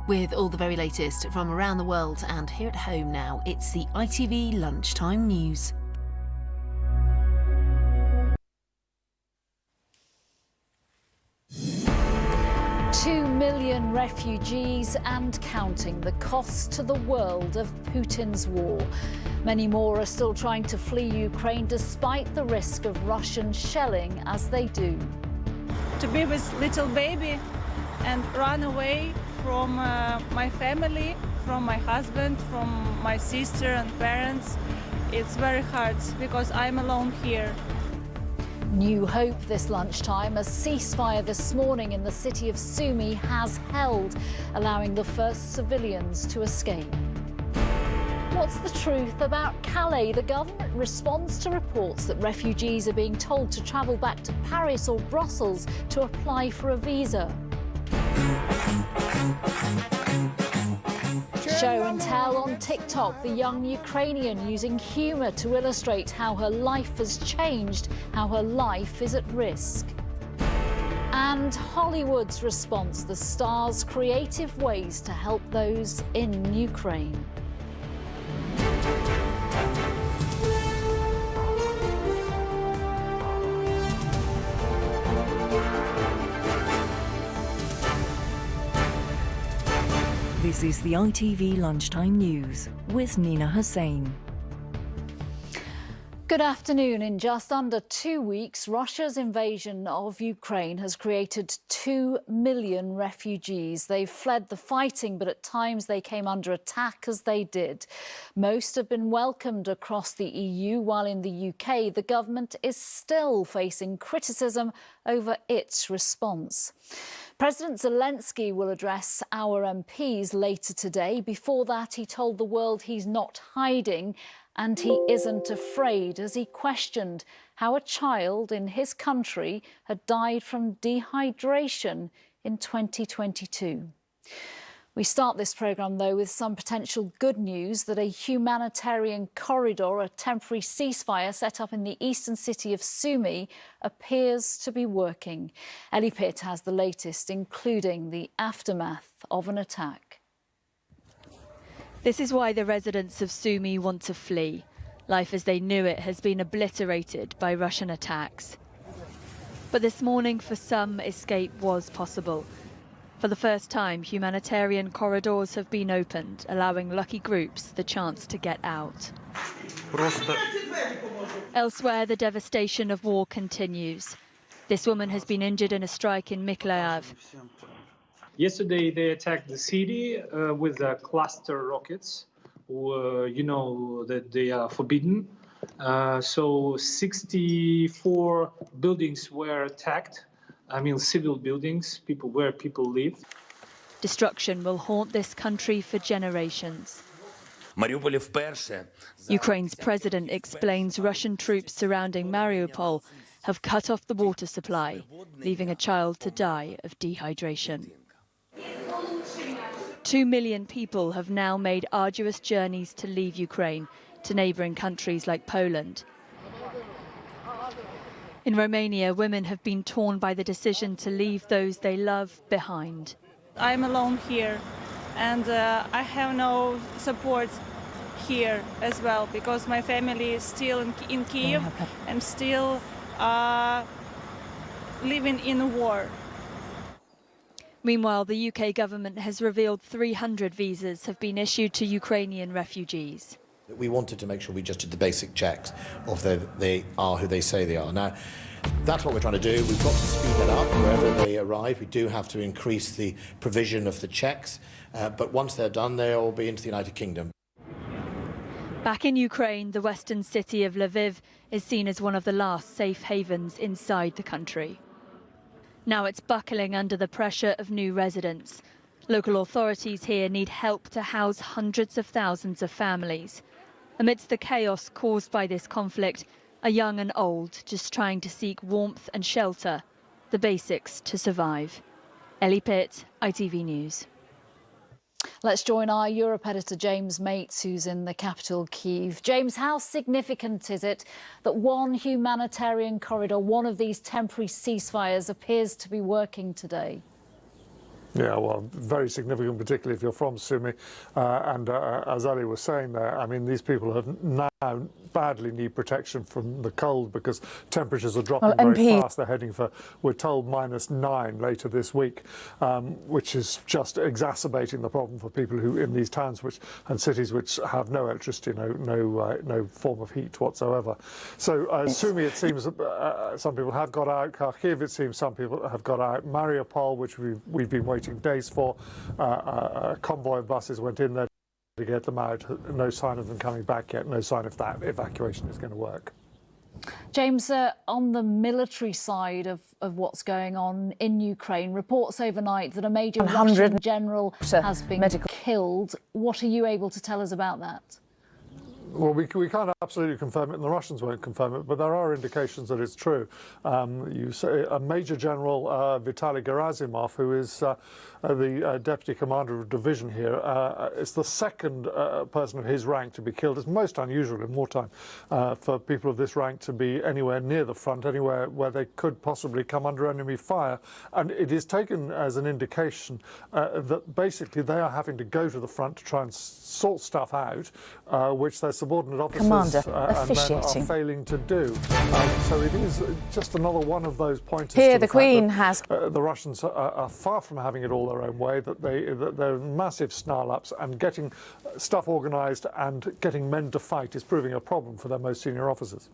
With all the very latest from around the world and here at home now, it's the ITV Lunchtime News. Two million refugees and counting, the cost to the world of Putin's war. Many more are still trying to flee Ukraine despite the risk of Russian shelling as they do. To be with little baby and run away from my family, from my husband, from my sister and parents, it's very hard because I'm alone here. New hope this lunchtime. A ceasefire this morning in the city of Sumy has held, allowing the first civilians to escape. What's the truth about Calais? The government responds to reports that refugees are being told to travel back to Paris or Brussels to apply for a visa. Show and tell on TikTok, the young Ukrainian using humour to illustrate how her life has changed, how her life is at risk. And Hollywood's response, the stars' creative ways to help those in Ukraine. This is the ITV Lunchtime News with Nina Hossain. Good afternoon. In just under 2 weeks, Russia's invasion of Ukraine has created 2 million refugees. They've fled the fighting, but at times they came under attack as they did. Most have been welcomed across the EU, while in the UK, the government is still facing criticism over its response. President Zelensky will address our MPs later today. Before that, he told the world he's not hiding and he isn't afraid, as he questioned how a child in his country had died from dehydration in 2022. We start this programme, though, with some potential good news that a humanitarian corridor, a temporary ceasefire set up in the eastern city of Sumy, appears to be working. Ellie Pitt has the latest, including the aftermath of an attack. This is why the residents of Sumy want to flee. Life as they knew it has been obliterated by Russian attacks. But this morning, for some, escape was possible. For the first time, humanitarian corridors have been opened, allowing lucky groups the chance to get out. Elsewhere, the devastation of war continues. This woman has been injured in a strike in Mykolaiv. Yesterday, they attacked the city with cluster rockets. You know that they are forbidden. So 64 buildings were attacked. I mean, civil buildings, where people live. Destruction will haunt this country for generations. Ukraine's president explains Russian troops surrounding Mariupol have cut off the water supply, leaving a child to die of dehydration. 2 million people have now made arduous journeys to leave Ukraine to neighbouring countries like Poland. In Romania, women have been torn by the decision to leave those they love behind. I'm alone here and I have no support here as well because my family is still in Kiev and still living in a war. Meanwhile, the UK government has revealed 300 visas have been issued to Ukrainian refugees. We wanted to make sure we just did the basic checks of they are who they say they are. Now, that's what we're trying to do. We've got to speed that up wherever they arrive. We do have to increase the provision of the checks, but once they're done, they'll be into the United Kingdom. Back in Ukraine, the western city of Lviv is seen as one of the last safe havens inside the country. Now it's buckling under the pressure of new residents. Local authorities here need help to house hundreds of thousands of families. Amidst the chaos caused by this conflict, are young and old just trying to seek warmth and shelter, the basics to survive. Ellie Pitt, ITV News. Let's join our Europe editor James Mates, who's in the capital, Kyiv. James, how significant is it that one humanitarian corridor, one of these temporary ceasefires, appears to be working today? Yeah, well, very significant, particularly if you're from Sumy. And as Ali was saying there, I mean, these people have now badly need protection from the cold because temperatures are dropping very fast. They're heading for, we're told, -9 later this week, which is just exacerbating the problem for people who in these towns and cities which have no electricity, no form of heat whatsoever. So Sumy, it seems some people have got out. Kharkiv, it seems some people have got out. Mariupol, which we've been waiting days for, a convoy of buses went in there to get them out. No sign of them coming back yet. No sign of that evacuation is going to work. James, on the military side of what's going on in Ukraine, reports overnight that a major Russian general has been killed. What are you able to tell us about that? Well, we can't absolutely confirm it, and the Russians won't confirm it, but there are indications that it's true. You say a Major General Vitaly Gerasimov, who is the deputy commander of a division here, is the second person of his rank to be killed. It's most unusual in wartime for people of this rank to be anywhere near the front, anywhere where they could possibly come under enemy fire. And it is taken as an indication that basically they are having to go to the front to try and sort stuff out, which their subordinate officers and men are failing to do. So it is just another one of those pointers. Here, the Queen has. The Russians are far from having it all their own way. That they're massive snarl-ups, and getting stuff organised and getting men to fight is proving a problem for their most senior officers.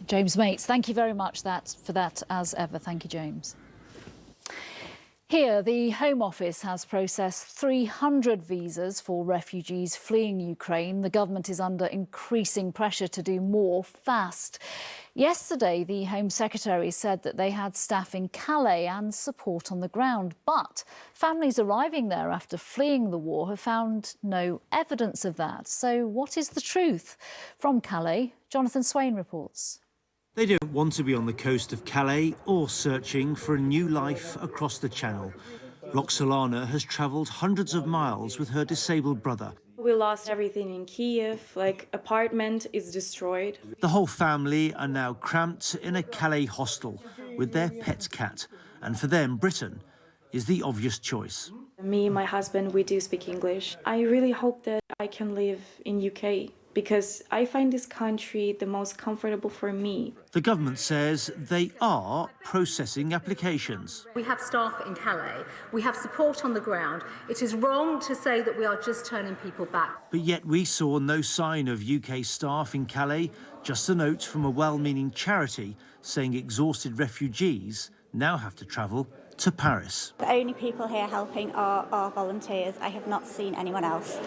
James Mates, thank you very much for that as ever. Thank you, James. Here, the Home Office has processed 300 visas for refugees fleeing Ukraine. The government is under increasing pressure to do more fast. Yesterday, the Home Secretary said that they had staff in Calais and support on the ground. But families arriving there after fleeing the war have found no evidence of that. So what is the truth? From Calais, Jonathan Swain reports. They don't want to be on the coast of Calais or searching for a new life across the Channel. Roxolana has travelled hundreds of miles with her disabled brother. We lost everything in Kiev, like apartment is destroyed. The whole family are now cramped in a Calais hostel with their pet cat. And for them, Britain is the obvious choice. Me and my husband, we do speak English. I really hope that I can live in UK, because I find this country the most comfortable for me. The government says they are processing applications. We have staff in Calais, we have support on the ground. It is wrong to say that we are just turning people back. But yet we saw no sign of UK staff in Calais, just a note from a well-meaning charity saying exhausted refugees now have to travel to Paris. The only people here helping are our volunteers. I have not seen anyone else.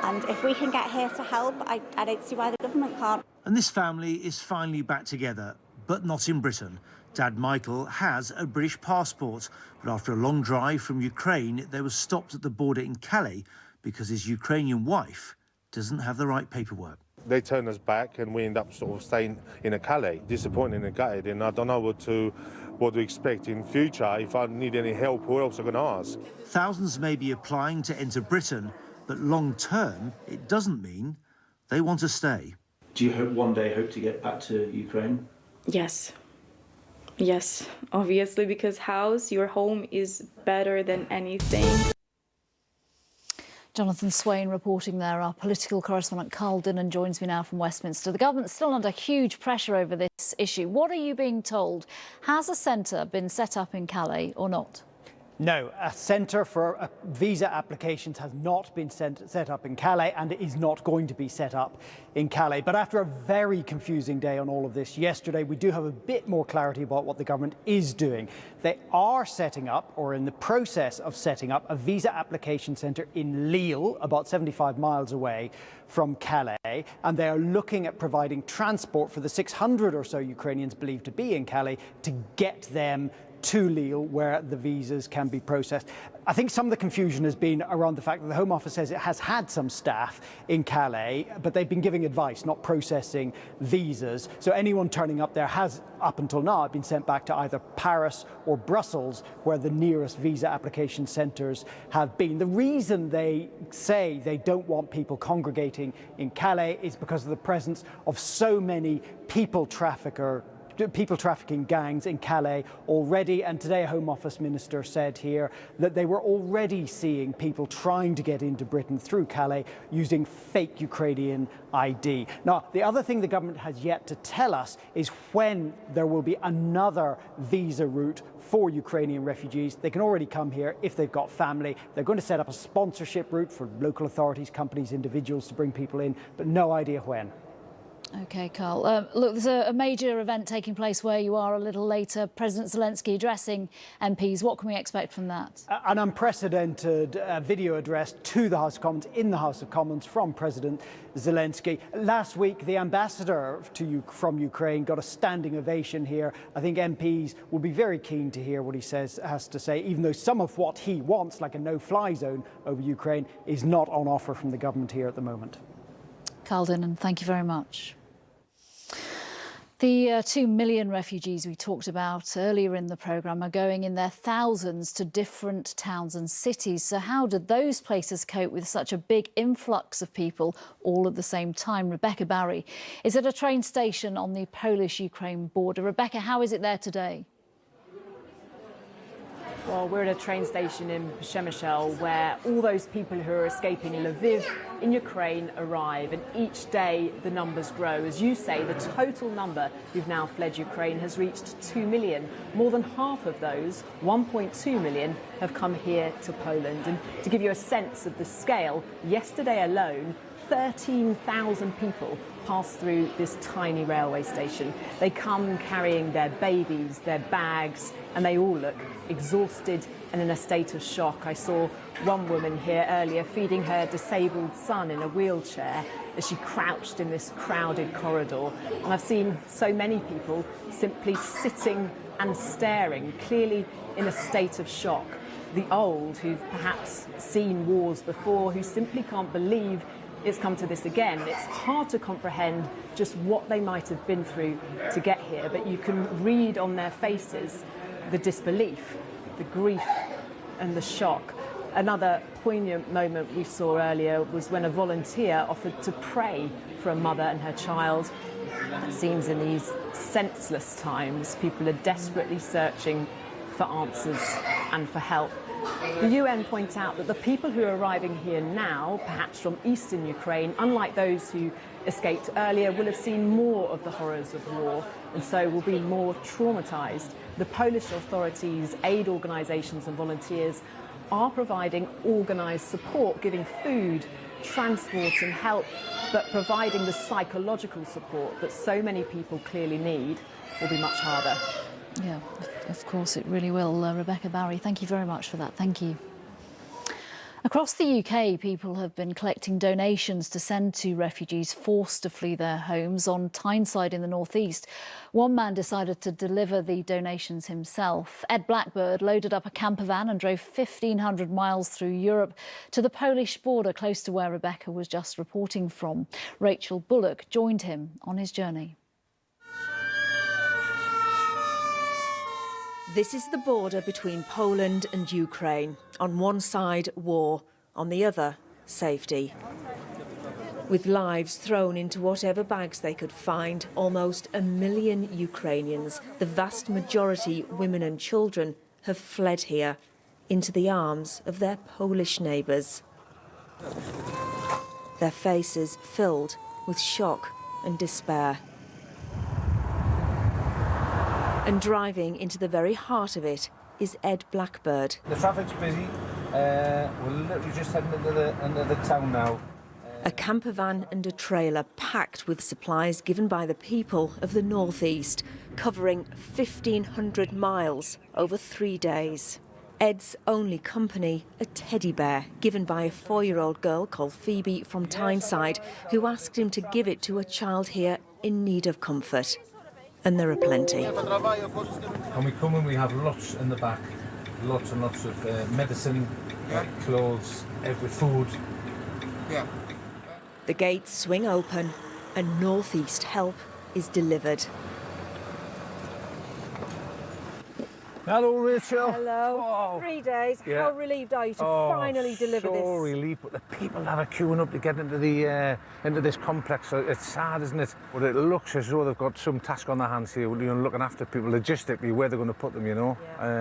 And if we can get here to help, I don't see why the government can't. And this family is finally back together, but not in Britain. Dad Michael has a British passport, but after a long drive from Ukraine, they were stopped at the border in Calais because his Ukrainian wife doesn't have the right paperwork. They turned us back and we end up sort of staying in a Calais. Disappointed and gutted, and I don't know what to expect in future. If I need any help, who else am I going to ask? Thousands may be applying to enter Britain, but long term, it doesn't mean they want to stay. Do you one day hope to get back to Ukraine? Yes. Yes, obviously, because your home is better than anything. Jonathan Swain reporting there. Our political correspondent Carl Dinnan joins me now from Westminster. The government's still under huge pressure over this issue. What are you being told? Has a centre been set up in Calais or not? No, a centre for visa applications has not been set up in Calais, and it is not going to be set up in Calais. But after a very confusing day on all of this yesterday, we do have a bit more clarity about what the government is doing. They are setting up, or in the process of setting up, a visa application centre in Lille, about 75 miles away from Calais, and they are looking at providing transport for the 600 or so Ukrainians believed to be in Calais to get them to Lille, where the visas can be processed. I think some of the confusion has been around the fact that the Home Office says it has had some staff in Calais, but they've been giving advice, not processing visas. So anyone turning up there has, up until now, been sent back to either Paris or Brussels, where the nearest visa application centres have been. The reason they say they don't want people congregating in Calais is because of the presence of so many people trafficker people trafficking gangs in Calais already. And today a Home Office minister said here that they were already seeing people trying to get into Britain through Calais using fake Ukrainian ID. Now, the other thing the government has yet to tell us is when there will be another visa route for Ukrainian refugees. They can already come here if they've got family. They're going to set up a sponsorship route for local authorities, companies, individuals to bring people in, but no idea when. OK, Carl. Look, there's a major event taking place where you are a little later. President Zelensky addressing MPs. What can we expect from that? An unprecedented video address to the House of Commons, in the House of Commons, from President Zelensky. Last week, the ambassador from Ukraine got a standing ovation here. I think MPs will be very keen to hear what he has to say, even though some of what he wants, like a no-fly zone over Ukraine, is not on offer from the government here at the moment. Carl Dinnan, thank you very much. The 2 million refugees we talked about earlier in the programme are going in their thousands to different towns and cities. So how did those places cope with such a big influx of people all at the same time? Rebecca Barry is at a train station on the Polish-Ukraine border. Rebecca, how is it there today? Well, we're at a train station in Przemysl where all those people who are escaping Lviv in Ukraine arrive, and each day the numbers grow. As you say, the total number who've now fled Ukraine has reached 2 million. More than half of those, 1.2 million, have come here to Poland. And to give you a sense of the scale, yesterday alone, 13,000 people pass through this tiny railway station. They come carrying their babies, their bags, and they all look exhausted and in a state of shock. I saw one woman here earlier feeding her disabled son in a wheelchair as she crouched in this crowded corridor. And I've seen so many people simply sitting and staring, clearly in a state of shock. The old, who've perhaps seen wars before, who simply can't believe it's come to this again. It's hard to comprehend just what they might have been through to get here, but you can read on their faces the disbelief, the grief and the shock. Another poignant moment we saw earlier was when a volunteer offered to pray for a mother and her child. It seems in these senseless times, people are desperately searching for answers and for help. The UN points out that the people who are arriving here now, perhaps from eastern Ukraine, unlike those who escaped earlier, will have seen more of the horrors of war and so will be more traumatised. The Polish authorities, aid organisations and volunteers are providing organised support, giving food, transport and help, but providing the psychological support that so many people clearly need will be much harder. Yeah, of course it really will. Rebecca Barry, thank you very much for that. Thank you. Across the UK, people have been collecting donations to send to refugees forced to flee their homes. On Tyneside in the northeast, one man decided to deliver the donations himself. Ed Blackbird loaded up a camper van and drove 1,500 miles through Europe to the Polish border, close to where Rebecca was just reporting from. Rachel Bullock joined him on his journey. This is the border between Poland and Ukraine. On one side, war. On the other, safety. With lives thrown into whatever bags they could find, almost 1 million Ukrainians, the vast majority women and children, have fled here into the arms of their Polish neighbours. Their faces filled with shock and despair. And driving into the very heart of it is Ed Blackbird. The traffic's busy. We're literally just heading into the town now. A camper van and a trailer packed with supplies given by the people of the northeast, covering 1,500 miles over 3 days. Ed's only company, a teddy bear given by a 4-year-old girl called Phoebe from Tyneside, who asked him to give it to a child here in need of comfort. And there are plenty. When we come in, we have lots in the back. Lots and lots of medicine, clothes, every food. Yeah. The gates swing open and northeast help is delivered. Hello, Rachel. Hello. Oh. 3 days. Yeah. How relieved are you to finally deliver this? So relieved, but the people that are queuing up to get into this complex, so it's sad, isn't it? But it looks as though they've got some task on their hands here, looking after people logistically, where they're going to put them, Yeah.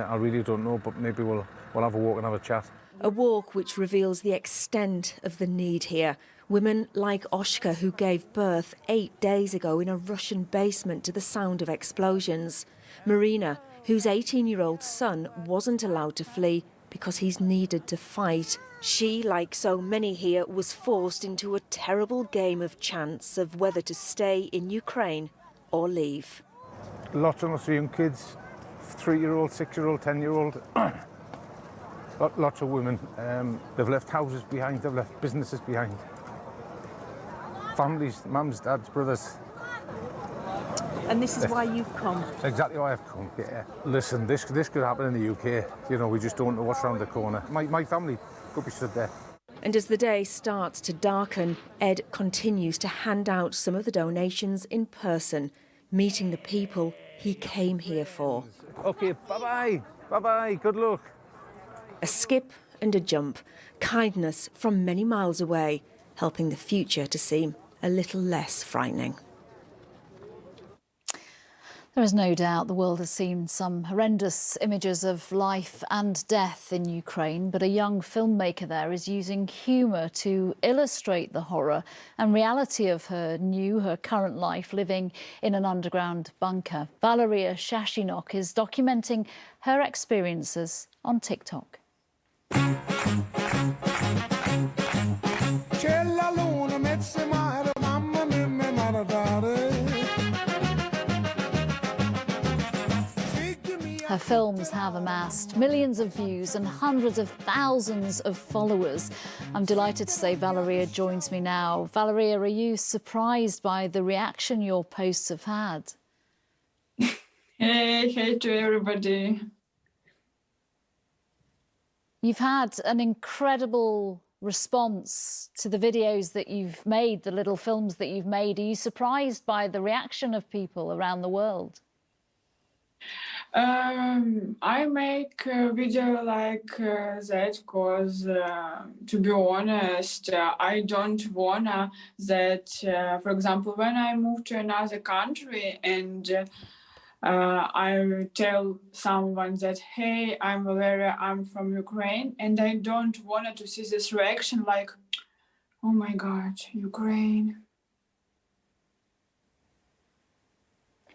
I really don't know, but maybe we'll have a walk and have a chat. A walk which reveals the extent of the need here. Women like Oshka, who gave birth 8 days ago in a Russian basement to the sound of explosions. Marina, whose 18-year-old son wasn't allowed to flee because he's needed to fight. She, like so many here, was forced into a terrible game of chance of whether to stay in Ukraine or leave. Lots and lots of young kids, 3-year-old, 6-year-old, 10-year-old. Lots of women. They've left houses behind, they've left businesses behind. Families, mums, dads, brothers. And this is why you've come? Exactly why I've come, yeah. Listen, this could happen in the UK. We just don't know what's around the corner. My family could be stood there. And as the day starts to darken, Ed continues to hand out some of the donations in person, meeting the people he came here for. OK, bye-bye. Bye-bye, good luck. A skip and a jump, kindness from many miles away, helping the future to seem a little less frightening. There is no doubt the world has seen some horrendous images of life and death in Ukraine, but a young filmmaker there is using humour to illustrate the horror and reality of her current life living in an underground bunker. Valeria Shashinok is documenting her experiences on TikTok. Her films have amassed millions of views and hundreds of thousands of followers. I'm delighted to say Valeria joins me now. Valeria, are you surprised by the reaction your posts have had? Hey to everybody. You've had an incredible response to the videos that you've made, the little films that you've made. Are you surprised by the reaction of people around the world? I make a video like that because, to be honest, I don't wanna that, for example, when I move to another country and I tell someone that, hey, I'm Valeria, I'm from Ukraine, and I don't want to see this reaction like, oh my God, Ukraine.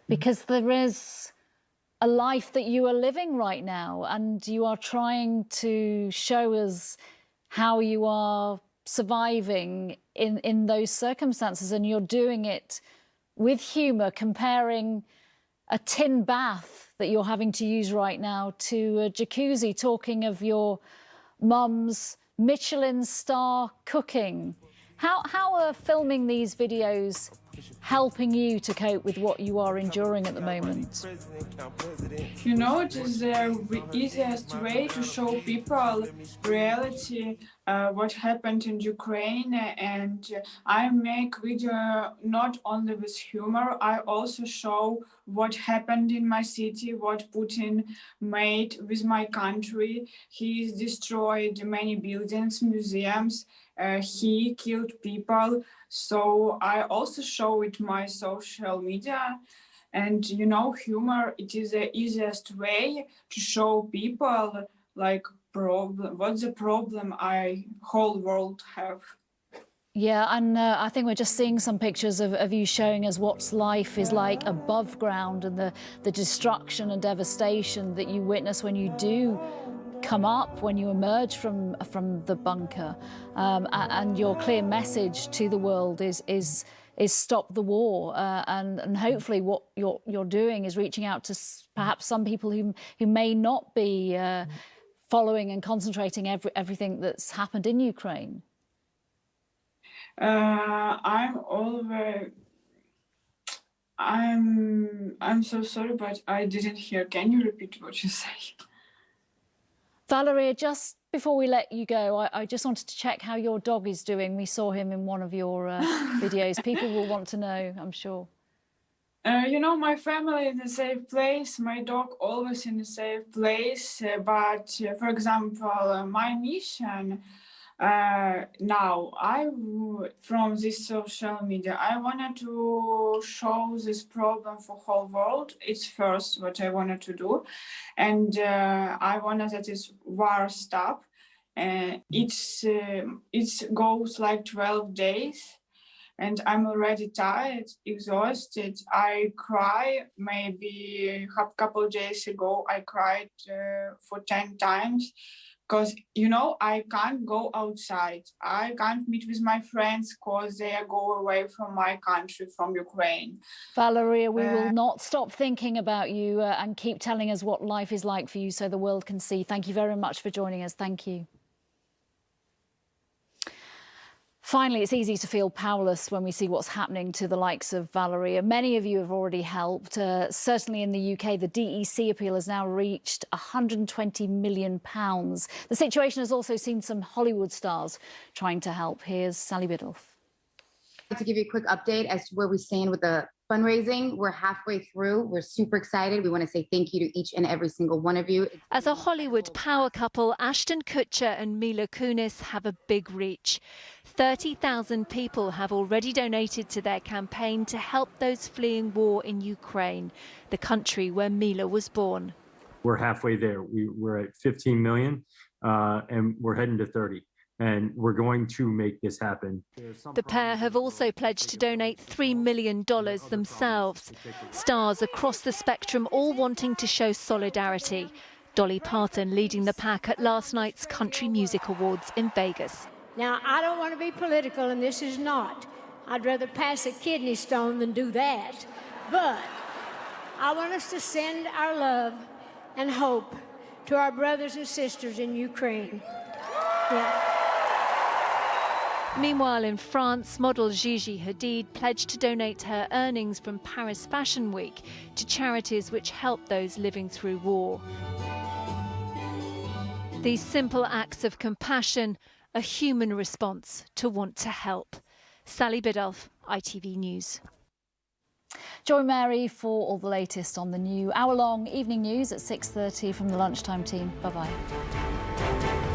Because there is a life that you are living right now, and you are trying to show us how you are surviving in those circumstances, and you're doing it with humour, comparing a tin bath that you're having to use right now to a jacuzzi, talking of your mum's Michelin star cooking. How are filming these videos helping you to cope with what you are enduring at the moment? It is the easiest way to show people reality, what happened in Ukraine, and I make video not only with humor, I also show what happened in my city, what Putin made with my country. He destroyed many buildings, museums, he killed people. So I also show it my social media. And humor, it is the easiest way to show people like what's the problem whole world have. Yeah, and I think we're just seeing some pictures of you showing us what life is like above ground, and the destruction and devastation that you witness when you do come up, when you emerge from the bunker, and your clear message to the world is stop the war, and hopefully what you're doing is reaching out to perhaps some people who may not be following and concentrating everything that's happened in Ukraine. I'm so sorry, but I didn't hear. Can you repeat what you said? Valeria, just before we let you go, I just wanted to check how your dog is doing. We saw him in one of your videos. People will want to know, I'm sure. You know, my family in a safe place, my dog always in a safe place. For example, my mission now, from this social media, I wanted to show this problem for whole world. It's first what I wanted to do. And I wanted that this war stop. It goes like 12 days. And I'm already tired, exhausted. I cry. Maybe a couple of days ago, I cried for 10 times because, you know, I can't go outside. I can't meet with my friends because they go away from my country, from Ukraine. Valeria, we will not stop thinking about you and keep telling us what life is like for you so the world can see. Thank you very much for joining us. Thank you. Finally, it's easy to feel powerless when we see what's happening to the likes of Valeria. Many of you have already helped. Certainly in the UK, the DEC appeal has now reached £120 million. The situation has also seen some Hollywood stars trying to help. Here's Sally Biddulph. To give you a quick update as to where we stand with the fundraising, we're halfway through. We're super excited. We want to say thank you to each and every single one of you. As a Hollywood power couple, Ashton Kutcher and Mila Kunis have a big reach. 30,000 people have already donated to their campaign to help those fleeing war in Ukraine, the country where Mila was born. We're halfway there. We're at 15 million and we're heading to 30. And we're going to make this happen. The pair have also pledged to donate $3 million themselves. Stars across the spectrum all wanting to show solidarity. Dolly Parton leading the pack at last night's Country Music Awards in Vegas. Now, I don't want to be political, and this is not. I'd rather pass a kidney stone than do that. But I want us to send our love and hope to our brothers and sisters in Ukraine. Yeah. Meanwhile, in France, model Gigi Hadid pledged to donate her earnings from Paris Fashion Week to charities which help those living through war. These simple acts of compassion, a human response to want to help. Sally Biddulph, ITV News. Join Mary for all the latest on the new hour-long evening news at 6:30 from the Lunchtime team. Bye-bye.